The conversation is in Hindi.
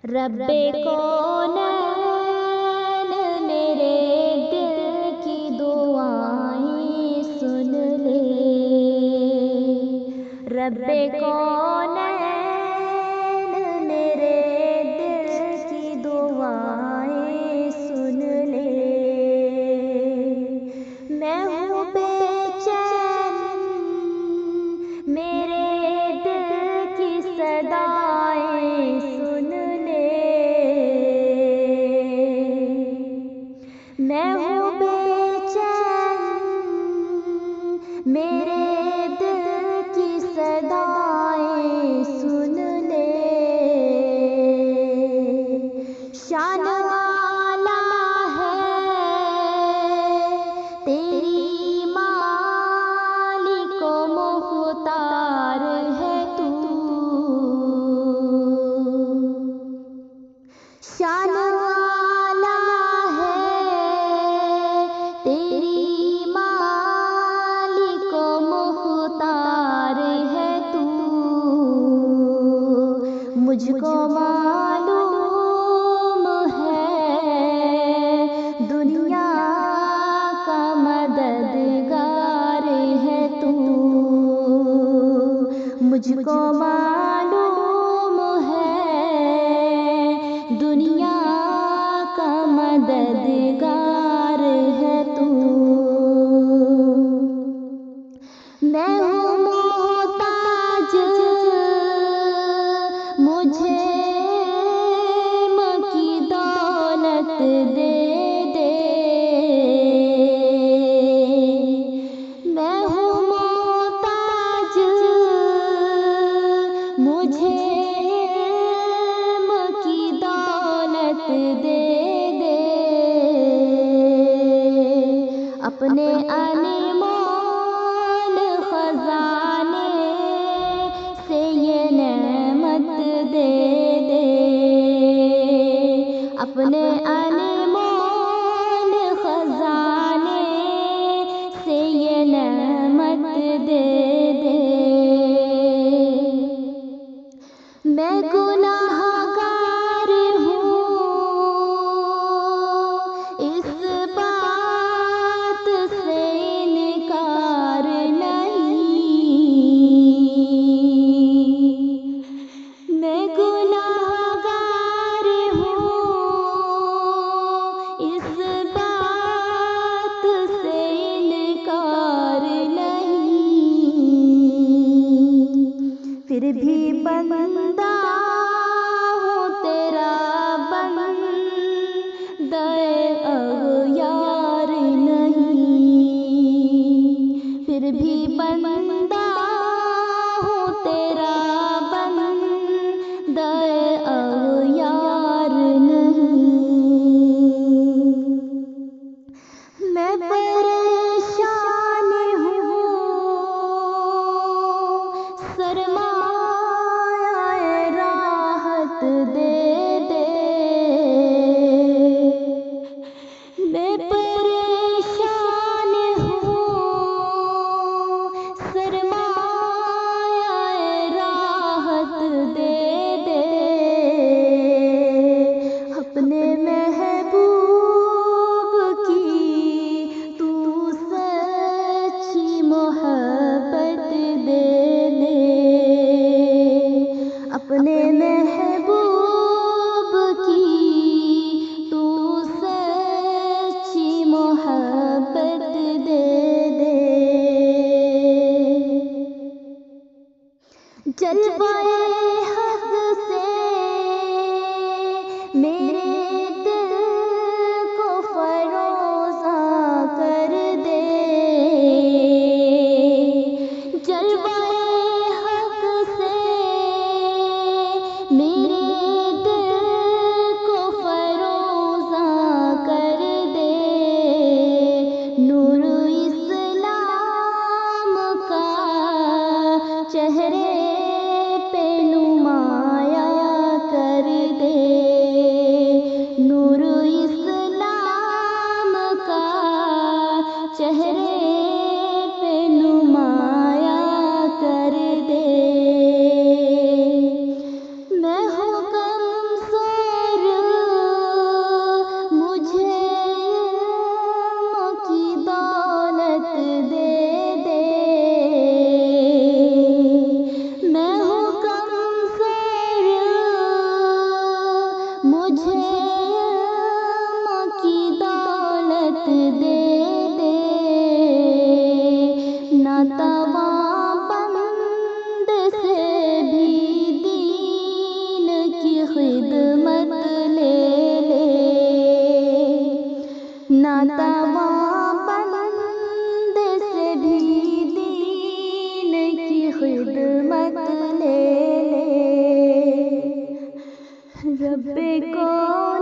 रब्बे कौनैन मेरे दिल की दुआएं सुन ले। रब्बे कौनैन मेरे दिल की दुआएं सुन ले। मैं हूँ बेचैन मेरे दिल की सदाएं सुन ले। मैं हूँ बेचैन मेरे दिल की सदाएं सुन ले। शान आला है तेरी मालिको मुख्तार है तू। शान आला है तेरी मालिको मुख्तार है तू। मुझको मालूम है दुनिया का मददगार है तू। मुझको मालूम है दुनिया का मददगार है तू। मैं हूँ मोहताज मुझे की दौलत दे दे। मैं हूँ मोहताज मुझे की दौलत दे दे। अपने अनमोल खजाने से ये नेमत दे दे। अपने अनमोल खजाने से ये नेमत दे दे। मैं गुनाहगार हूँ इस बात से इनकार नहीं। मैं गुनाहगार हूँ इस बात से इनकार नहीं। फिर भी बंदा हूँ तेरा बंदा अग़यार नहीं। फिर भी बंदा हूँ तेरा बंदा अग़यार नहीं। मैं परेशान हूँ सरमाया राहत दे दे। मैं परेशान हूँ सरमाया राहत दे दे। अपने महबूब की तू सच्ची मोहब्बत दे दे। अपने महबूब की तू सच्ची मोहब्बत दे दे। जलवाए हक से मेरे दिल को फरोज़ा कर दे। जलवाए हक से मेरे दिल को फरोज़ा कर दे। नूर इस्लाम का चेहरे पे नुमाया कर दे। नूर इस्लाम का चेहरे पे नुमाया कर दे। मैं हूँ रब्बे को